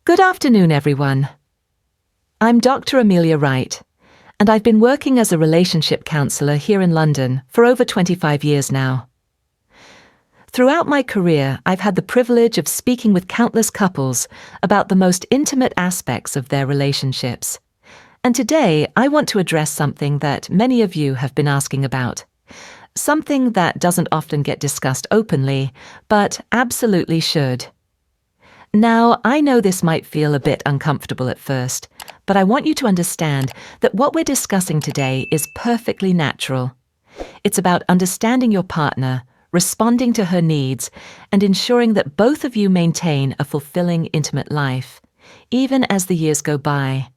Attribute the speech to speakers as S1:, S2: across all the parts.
S1: Good afternoon, everyone. I'm Dr. Amelia Wright, and I've been working as a relationship counsellor here in London for over 25 years now. Throughout my career, I've had the privilege of speaking with countless couples about the most intimate aspects of their relationships. And today, I want to address something that many of you have been asking about. Something that doesn't often get discussed openly, but absolutely should. Now, I know this might feel a bit uncomfortable at first, but I want you to understand that what we're discussing today is perfectly natural. It's about understanding your partner, responding to her needs, and ensuring that both of you maintain a fulfilling, intimate life, even as the years go by.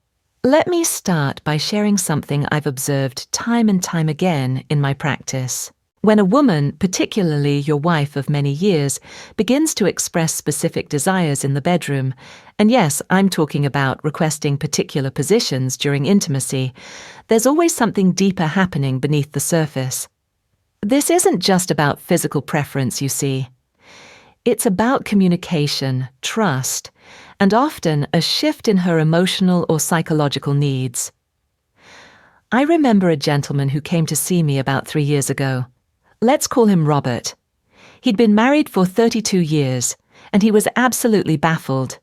S1: Let me start by sharing something I've observed time and time again in my practice. When a woman, particularly your wife of many years, begins to express specific desires in the bedroom, and yes, I'm talking about requesting particular positions during intimacy, there's always something deeper happening beneath the surface. This isn't just about physical preference, you see. It's about communication, trust, and often a shift in her emotional or psychological needs. I remember a gentleman who came to see me about 3 years ago. Let's call him Robert. He'd been married for 32 years, and he was absolutely baffled.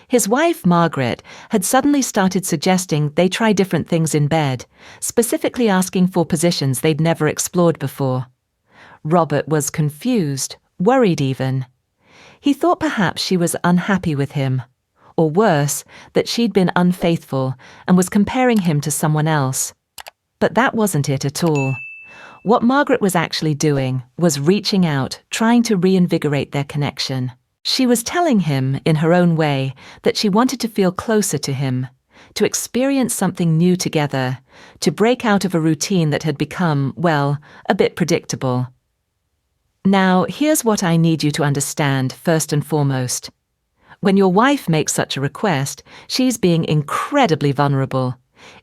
S1: His wife, Margaret, had suddenly started suggesting they try different things in bed, specifically asking for positions they'd never explored before. Robert was confused, worried even. He thought perhaps she was unhappy with him, or worse, that she'd been unfaithful and was comparing him to someone else. But that wasn't it at all. What Margaret was actually doing was reaching out, trying to reinvigorate their connection. She was telling him, in her own way, that she wanted to feel closer to him, to experience something new together, to break out of a routine that had become, well, a bit predictable. Now, here's what I need you to understand first and foremost. When your wife makes such a request, she's being incredibly vulnerable.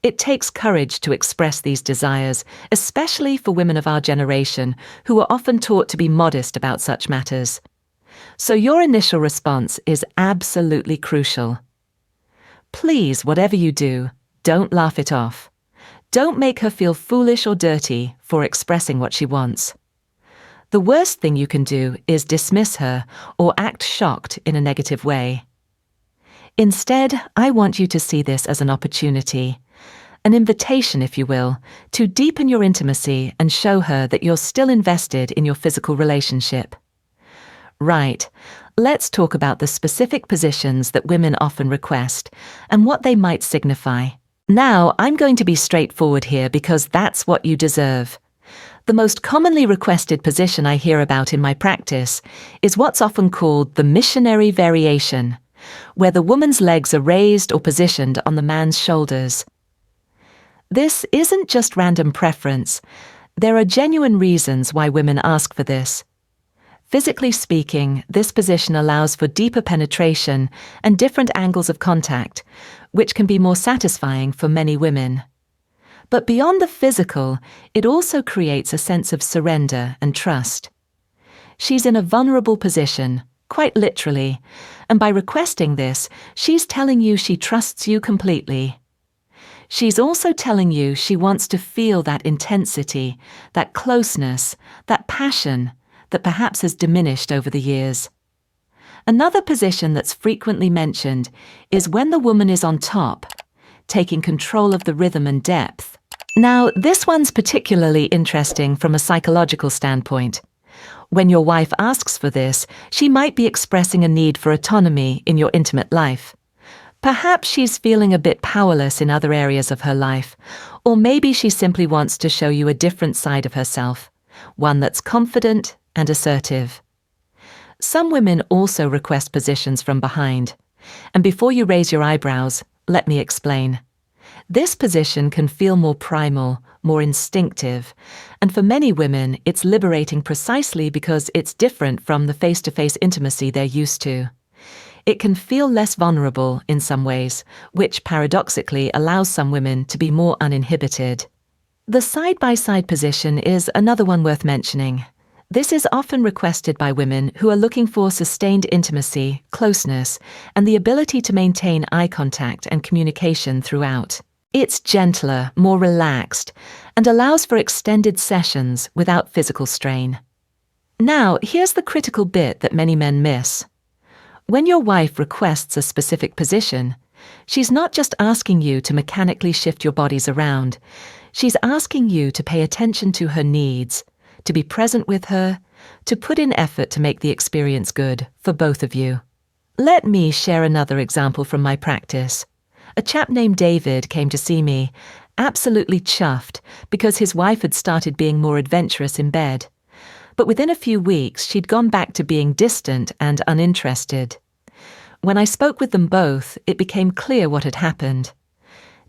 S1: It takes courage to express these desires, especially for women of our generation, who are often taught to be modest about such matters. So your initial response is absolutely crucial. Please, whatever you do, don't laugh it off. Don't make her feel foolish or dirty for expressing what she wants. The worst thing you can do is dismiss her or act shocked in a negative way. Instead, I want you to see this as an opportunity, an invitation, if you will, to deepen your intimacy and show her that you're still invested in your physical relationship. Right, let's talk about the specific positions that women often request and what they might signify. Now, I'm going to be straightforward here because that's what you deserve. The most commonly requested position I hear about in my practice is what's often called the missionary variation, where the woman's legs are raised or positioned on the man's shoulders. This isn't just random preference. There are genuine reasons why women ask for this. Physically speaking, this position allows for deeper penetration and different angles of contact, which can be more satisfying for many women. But beyond the physical, it also creates a sense of surrender and trust. She's in a vulnerable position, quite literally, and by requesting this, she's telling you she trusts you completely. She's also telling you she wants to feel that intensity, that closeness, that passion that perhaps has diminished over the years. Another position that's frequently mentioned is when the woman is on top, taking control of the rhythm and depth. Now, this one's particularly interesting from a psychological standpoint. When your wife asks for this, she might be expressing a need for autonomy in your intimate life. Perhaps she's feeling a bit powerless in other areas of her life, or maybe she simply wants to show you a different side of herself, one that's confident and assertive. Some women also request positions from behind, and before you raise your eyebrows, let me explain. This position can feel more primal, more instinctive, and for many women, it's liberating precisely because it's different from the face-to-face intimacy they're used to. It can feel less vulnerable in some ways, which paradoxically allows some women to be more uninhibited. The side-by-side position is another one worth mentioning. This is often requested by women who are looking for sustained intimacy, closeness, and the ability to maintain eye contact and communication throughout. It's gentler, more relaxed, and allows for extended sessions without physical strain. Now, here's the critical bit that many men miss. When your wife requests a specific position, she's not just asking you to mechanically shift your bodies around. She's asking you to pay attention to her needs, to be present with her, to put in effort to make the experience good for both of you. Let me share another example from my practice. A chap named David came to see me, absolutely chuffed because his wife had started being more adventurous in bed. But within a few weeks, she'd gone back to being distant and uninterested. When I spoke with them both, it became clear what had happened.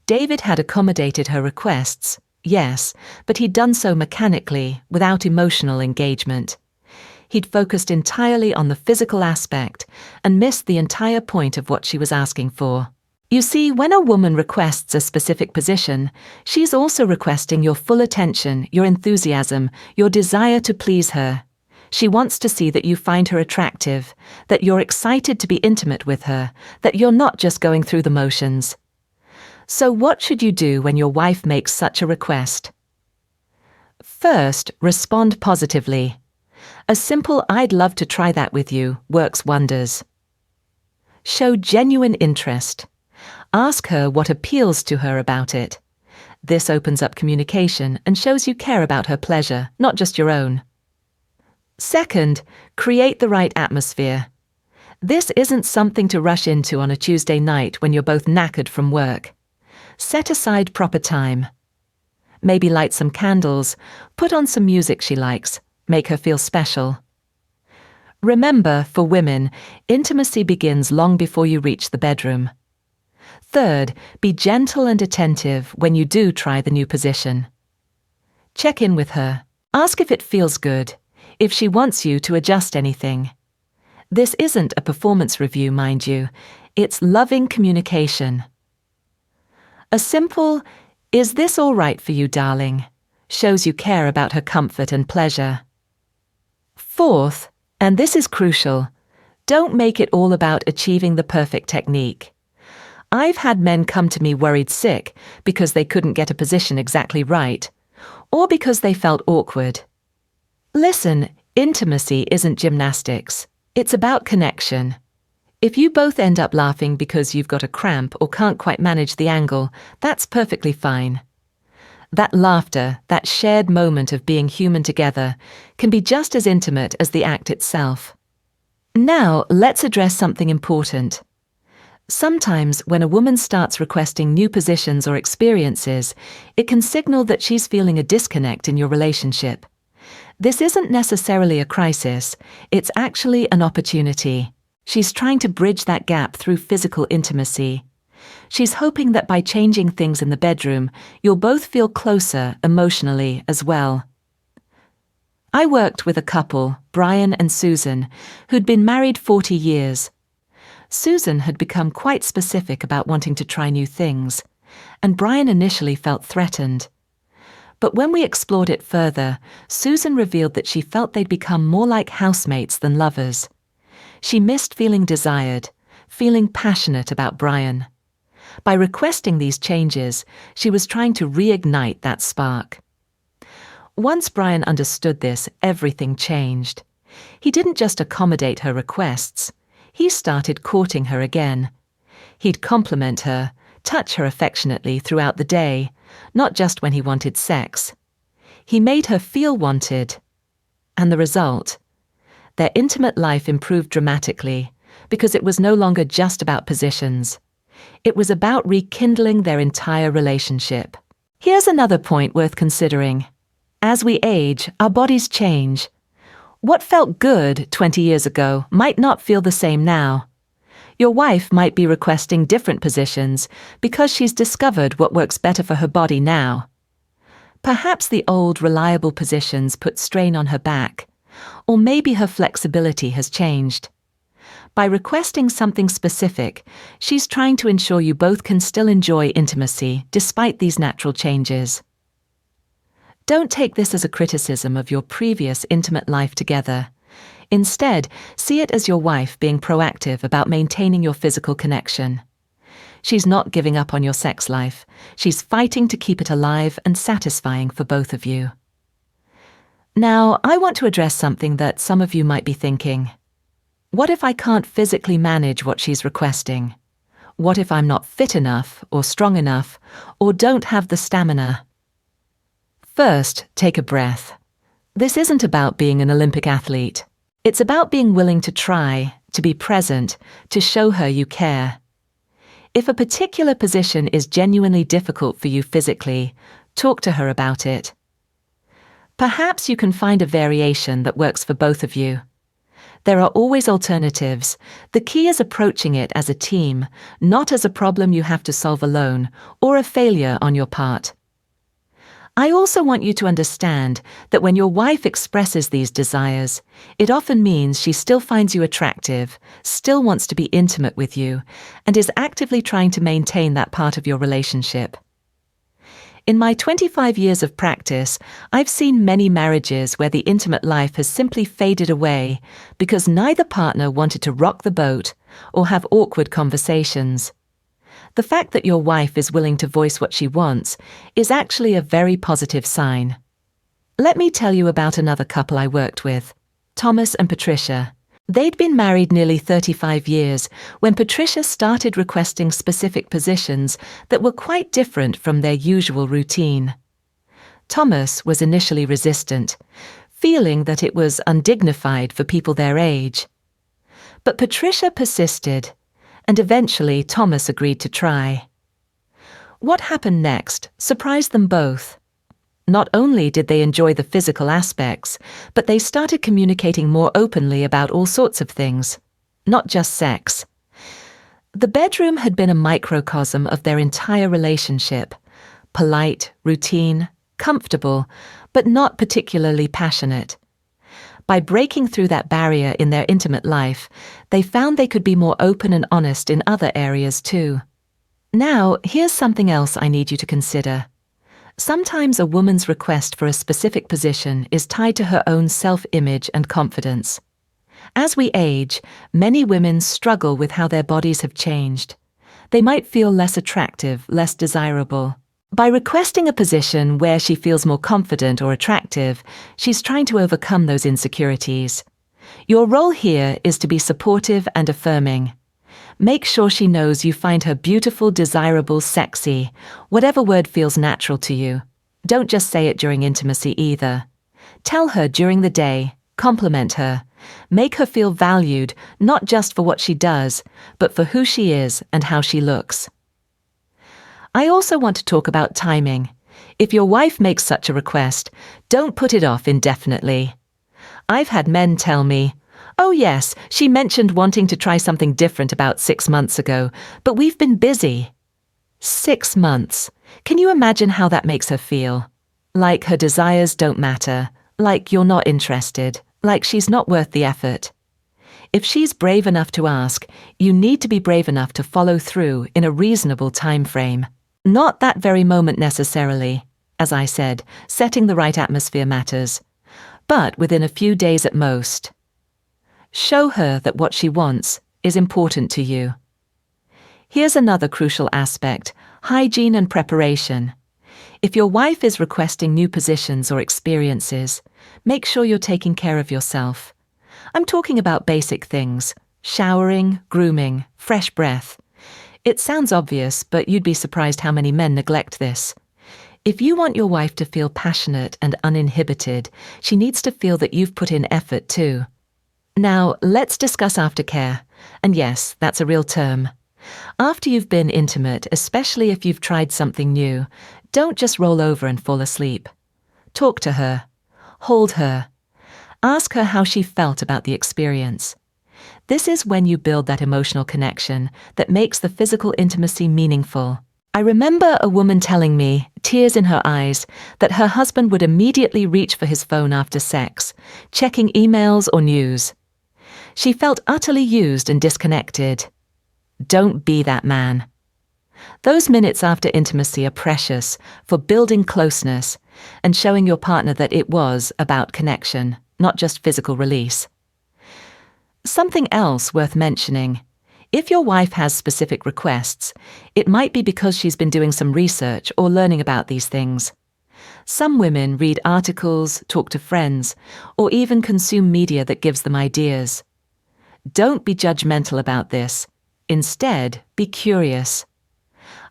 S1: David had accommodated her requests, yes, but he'd done so mechanically, without emotional engagement. He'd focused entirely on the physical aspect and missed the entire point of what she was asking for. You see, when a woman requests a specific position, she's also requesting your full attention, your enthusiasm, your desire to please her. She wants to see that you find her attractive, that you're excited to be intimate with her, that you're not just going through the motions. So what should you do when your wife makes such a request? First, respond positively. A simple "I'd love to try that with you" works wonders. Show genuine interest. Ask her what appeals to her about it. This opens up communication and shows you care about her pleasure, not just your own. Second, create the right atmosphere. This isn't something to rush into on a Tuesday night when you're both knackered from work. Set aside proper time. Maybe light some candles, put on some music she likes, make her feel special. Remember, for women, intimacy begins long before you reach the bedroom. Third, be gentle and attentive when you do try the new position. Check in with her. Ask if it feels good, if she wants you to adjust anything. This isn't a performance review, mind you. It's loving communication. A simple, "Is this all right for you, darling?" shows you care about her comfort and pleasure. Fourth, and this is crucial, don't make it all about achieving the perfect technique. I've had men come to me worried sick because they couldn't get a position exactly right, or because they felt awkward. Listen, intimacy isn't gymnastics. It's about connection. If you both end up laughing because you've got a cramp or can't quite manage the angle, that's perfectly fine. That laughter, that shared moment of being human together, can be just as intimate as the act itself. Now, let's address something important. Sometimes, when a woman starts requesting new positions or experiences, it can signal that she's feeling a disconnect in your relationship. This isn't necessarily a crisis, it's actually an opportunity. She's trying to bridge that gap through physical intimacy. She's hoping that by changing things in the bedroom, you'll both feel closer emotionally as well. I worked with a couple, Brian and Susan, who'd been married 40 years. Susan had become quite specific about wanting to try new things, and Brian initially felt threatened. But when we explored it further, Susan revealed that she felt they'd become more like housemates than lovers. She missed feeling desired, feeling passionate about Brian. By requesting these changes, she was trying to reignite that spark. Once Brian understood this, everything changed. He didn't just accommodate her requests. He started courting her again. He'd compliment her, touch her affectionately throughout the day, not just when he wanted sex. He made her feel wanted. And the result? Their intimate life improved dramatically because it was no longer just about positions. It was about rekindling their entire relationship. Here's another point worth considering. As we age, our bodies change. What felt good 20 years ago might not feel the same now. Your wife might be requesting different positions because she's discovered what works better for her body now. Perhaps the old, reliable positions put strain on her back, or maybe her flexibility has changed. By requesting something specific, she's trying to ensure you both can still enjoy intimacy despite these natural changes. Don't take this as a criticism of your previous intimate life together. Instead, see it as your wife being proactive about maintaining your physical connection. She's not giving up on your sex life. She's fighting to keep it alive and satisfying for both of you. Now, I want to address something that some of you might be thinking. What if I can't physically manage what she's requesting? What if I'm not fit enough or strong enough or don't have the stamina? First, take a breath. This isn't about being an Olympic athlete. It's about being willing to try, to be present, to show her you care. If a particular position is genuinely difficult for you physically, talk to her about it. Perhaps you can find a variation that works for both of you. There are always alternatives. The key is approaching it as a team, not as a problem you have to solve alone or a failure on your part. I also want you to understand that when your wife expresses these desires, it often means she still finds you attractive, still wants to be intimate with you, and is actively trying to maintain that part of your relationship. In my 25 years of practice, I've seen many marriages where the intimate life has simply faded away because neither partner wanted to rock the boat or have awkward conversations. The fact that your wife is willing to voice what she wants is actually a very positive sign. Let me tell you about another couple I worked with, Thomas and Patricia. They'd been married nearly 35 years when Patricia started requesting specific positions that were quite different from their usual routine. Thomas was initially resistant, feeling that it was undignified for people their age. But Patricia persisted, and eventually Thomas agreed to try. What happened next surprised them both. Not only did they enjoy the physical aspects, but they started communicating more openly about all sorts of things, not just sex. The bedroom had been a microcosm of their entire relationship, polite, routine, comfortable, but not particularly passionate. By breaking through that barrier in their intimate life, they found they could be more open and honest in other areas too. Now, here's something else I need you to consider. Sometimes a woman's request for a specific position is tied to her own self-image and confidence. As we age, many women struggle with how their bodies have changed. They might feel less attractive, less desirable. By requesting a position where she feels more confident or attractive, she's trying to overcome those insecurities. Your role here is to be supportive and affirming. Make sure she knows you find her beautiful, desirable, sexy, whatever word feels natural to you. Don't just say it during intimacy either. Tell her during the day, compliment her. Make her feel valued, not just for what she does, but for who she is and how she looks. I also want to talk about timing. If your wife makes such a request, don't put it off indefinitely. I've had men tell me, "Oh yes, she mentioned wanting to try something different about 6 months ago, but we've been busy." 6 months. Can you imagine how that makes her feel? Like her desires don't matter, like you're not interested, like she's not worth the effort. If she's brave enough to ask, you need to be brave enough to follow through in a reasonable time frame. Not that very moment necessarily. As I said, setting the right atmosphere matters. But within a few days at most. Show her that what she wants is important to you. Here's another crucial aspect: hygiene and preparation. If your wife is requesting new positions or experiences, make sure you're taking care of yourself. I'm talking about basic things: showering, grooming, fresh breath. It sounds obvious, but you'd be surprised how many men neglect this. If you want your wife to feel passionate and uninhibited, she needs to feel that you've put in effort too. Now, let's discuss aftercare. And yes, that's a real term. After you've been intimate, especially if you've tried something new, don't just roll over and fall asleep. Talk to her. Hold her. Ask her how she felt about the experience. This is when you build that emotional connection that makes the physical intimacy meaningful. I remember a woman telling me, tears in her eyes, that her husband would immediately reach for his phone after sex, checking emails or news. She felt utterly used and disconnected. Don't be that man. Those minutes after intimacy are precious for building closeness, and showing your partner that it was about connection, not just physical release. Something else worth mentioning. If your wife has specific requests, it might be because she's been doing some research or learning about these things. Some women read articles, talk to friends, or even consume media that gives them ideas. Don't be judgmental about this. Instead, be curious.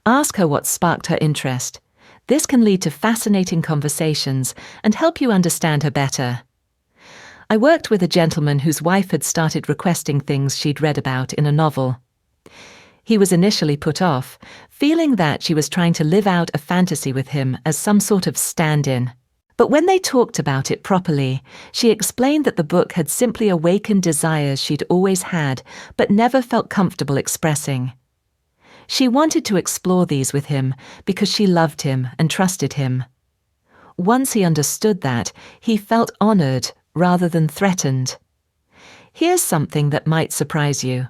S1: Ask her what sparked her interest. This can lead to fascinating conversations and help you understand her better. I worked with a gentleman whose wife had started requesting things she'd read about in a novel. He was initially put off, feeling that she was trying to live out a fantasy with him as some sort of stand-in. But when they talked about it properly, she explained that the book had simply awakened desires she'd always had but never felt comfortable expressing. She wanted to explore these with him because she loved him and trusted him. Once he understood that, he felt honored rather than threatened. Here's something that might surprise you.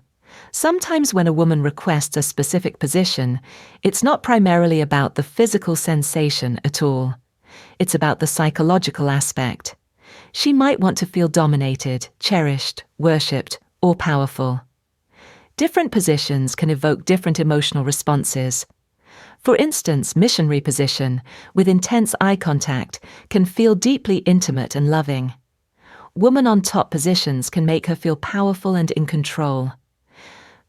S1: Sometimes when a woman requests a specific position, it's not primarily about the physical sensation at all. It's about the psychological aspect. She might want to feel dominated, cherished, worshipped, or powerful. Different positions can evoke different emotional responses. For instance, missionary position, with intense eye contact, can feel deeply intimate and loving. Woman on top positions can make her feel powerful and in control.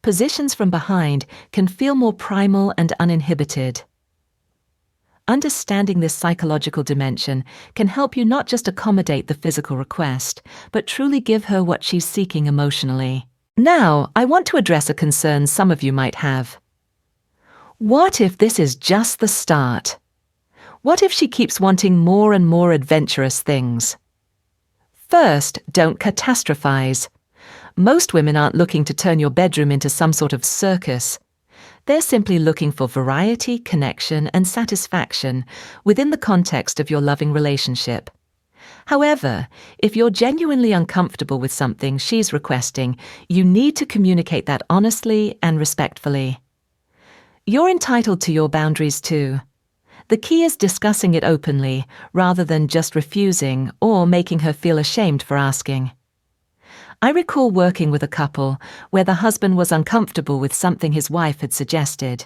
S1: Positions from behind can feel more primal and uninhibited. Understanding this psychological dimension can help you not just accommodate the physical request, but truly give her what she's seeking emotionally. Now, I want to address a concern some of you might have. What if this is just the start? What if she keeps wanting more and more adventurous things? First, don't catastrophize. Most women aren't looking to turn your bedroom into some sort of circus. They're simply looking for variety, connection, and satisfaction within the context of your loving relationship. However, if you're genuinely uncomfortable with something she's requesting, you need to communicate that honestly and respectfully. You're entitled to your boundaries too. The key is discussing it openly, rather than just refusing or making her feel ashamed for asking. I recall working with a couple where the husband was uncomfortable with something his wife had suggested.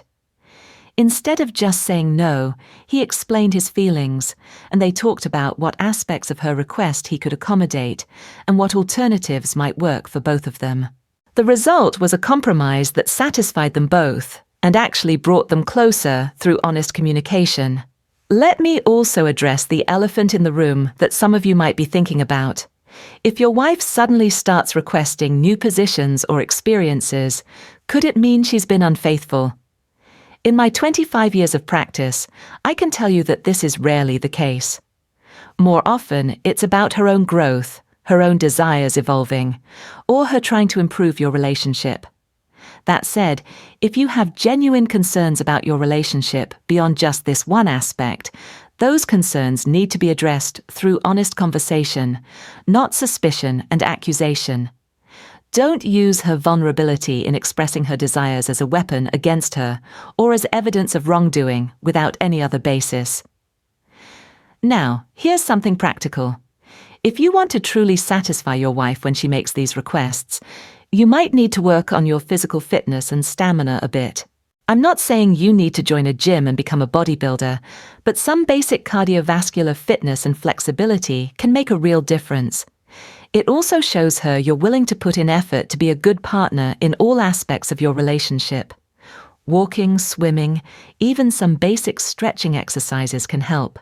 S1: Instead of just saying no, he explained his feelings, and they talked about what aspects of her request he could accommodate and what alternatives might work for both of them. The result was a compromise that satisfied them both and actually brought them closer through honest communication. Let me also address the elephant in the room that some of you might be thinking about. If your wife suddenly starts requesting new positions or experiences, could it mean she's been unfaithful? In my 25 years of practice, I can tell you that this is rarely the case. More often, it's about her own growth, her own desires evolving, or her trying to improve your relationship. That said, if you have genuine concerns about your relationship beyond just this one aspect, those concerns need to be addressed through honest conversation, not suspicion and accusation. Don't use her vulnerability in expressing her desires as a weapon against her or as evidence of wrongdoing without any other basis. Now, here's something practical. If you want to truly satisfy your wife when she makes these requests, you might need to work on your physical fitness and stamina a bit. I'm not saying you need to join a gym and become a bodybuilder, but some basic cardiovascular fitness and flexibility can make a real difference. It also shows her you're willing to put in effort to be a good partner in all aspects of your relationship. Walking, swimming, even some basic stretching exercises can help.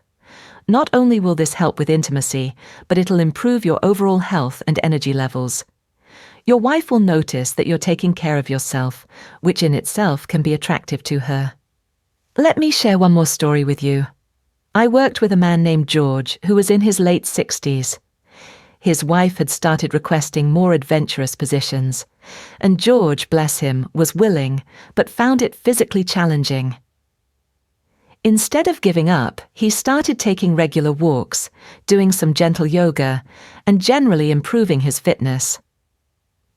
S1: Not only will this help with intimacy, but it'll improve your overall health and energy levels. Your wife will notice that you're taking care of yourself, which in itself can be attractive to her. Let me share one more story with you. I worked with a man named George who was in his late 60s. His wife had started requesting more adventurous positions, and George, bless him, was willing, but found it physically challenging. Instead of giving up, he started taking regular walks, doing some gentle yoga, and generally improving his fitness.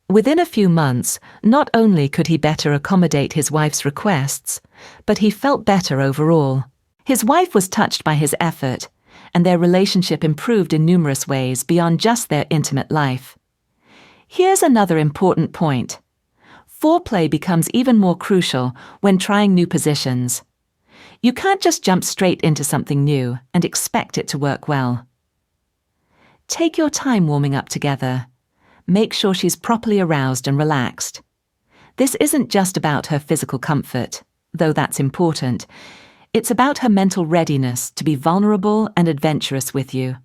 S1: Within a few months, not only could he better accommodate his wife's requests, but he felt better overall. His wife was touched by his effort, and their relationship improved in numerous ways beyond just their intimate life. Here's another important point. Foreplay becomes even more crucial when trying new positions. You can't just jump straight into something new and expect it to work well. Take your time warming up together. Make sure she's properly aroused and relaxed. This isn't just about her physical comfort, though that's important. It's about her mental readiness to be vulnerable and adventurous with you.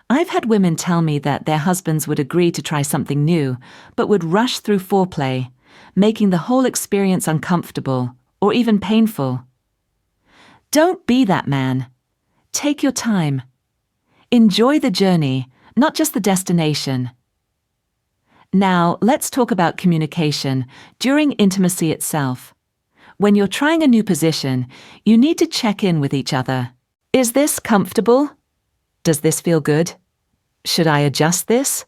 S1: I've had women tell me that their husbands would agree to try something new, but would rush through foreplay, making the whole experience uncomfortable or even painful. Don't be that man. Take your time. Enjoy the journey, not just the destination. Now, let's talk about communication during intimacy itself. When you're trying a new position, you need to check in with each other. Is this comfortable? Does this feel good? Should I adjust this?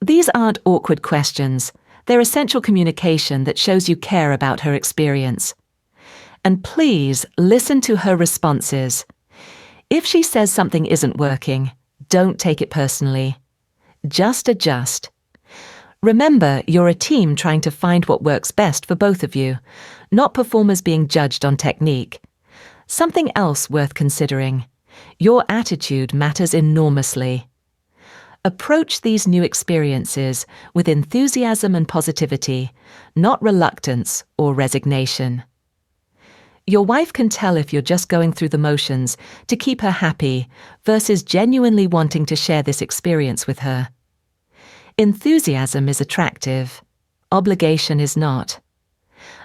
S1: These aren't awkward questions. They're essential communication that shows you care about her experience. And please listen to her responses. If she says something isn't working, don't take it personally. Just adjust. Remember, you're a team trying to find what works best for both of you, not performers being judged on technique. Something else worth considering. Your attitude matters enormously. Approach these new experiences with enthusiasm and positivity, not reluctance or resignation. Your wife can tell if you're just going through the motions to keep her happy versus genuinely wanting to share this experience with her. Enthusiasm is attractive. Obligation is not.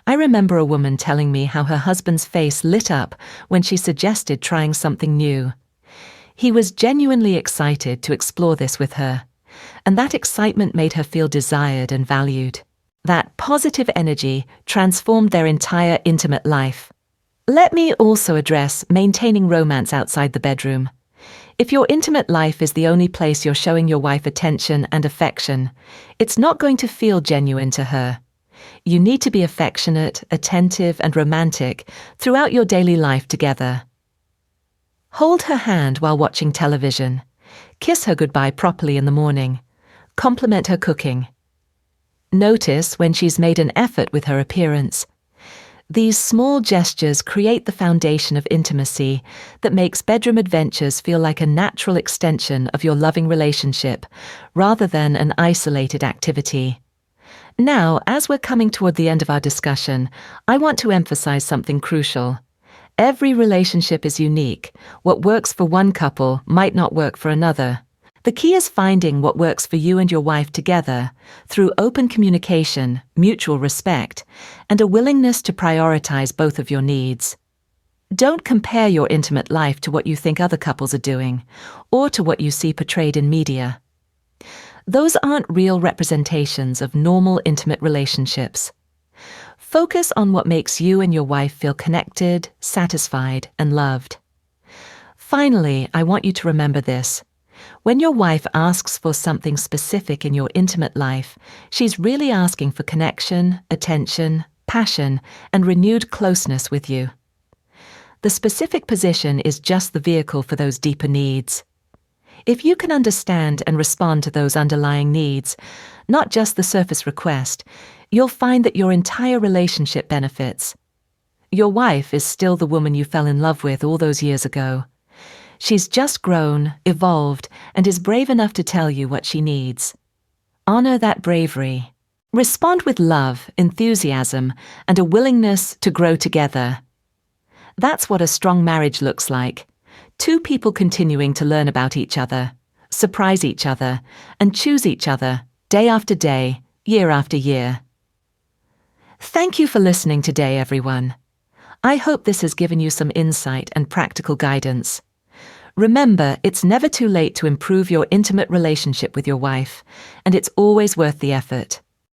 S1: I remember a woman telling me how her husband's face lit up when she suggested trying something new. He was genuinely excited to explore this with her, and that excitement made her feel desired and valued. That positive energy transformed their entire intimate life. Let me also address maintaining romance outside the bedroom. If your intimate life is the only place you're showing your wife attention and affection, it's not going to feel genuine to her. You need to be affectionate, attentive, and romantic throughout your daily life together. Hold her hand while watching television. Kiss her goodbye properly in the morning. Compliment her cooking. Notice when she's made an effort with her appearance. These small gestures create the foundation of intimacy that makes bedroom adventures feel like a natural extension of your loving relationship, rather than an isolated activity. Now, as we're coming toward the end of our discussion, I want to emphasize something crucial. Every relationship is unique. What works for one couple might not work for another. The key is finding what works for you and your wife together through open communication, mutual respect, and a willingness to prioritize both of your needs. Don't compare your intimate life to what you think other couples are doing, or to what you see portrayed in media. Those aren't real representations of normal intimate relationships. Focus on what makes you and your wife feel connected, satisfied, and loved. Finally, I want you to remember this. When your wife asks for something specific in your intimate life, she's really asking for connection, attention, passion, and renewed closeness with you. The specific position is just the vehicle for those deeper needs. If you can understand and respond to those underlying needs, not just the surface request, you'll find that your entire relationship benefits. Your wife is still the woman you fell in love with all those years ago. She's just grown, evolved, and is brave enough to tell you what she needs. Honor that bravery. Respond with love, enthusiasm, and a willingness to grow together. That's what a strong marriage looks like. Two people continuing to learn about each other, surprise each other, and choose each other, day after day, year after year. Thank you for listening today, everyone. I hope this has given you some insight and practical guidance. Remember, it's never too late to improve your intimate relationship with your wife, and it's always worth the effort.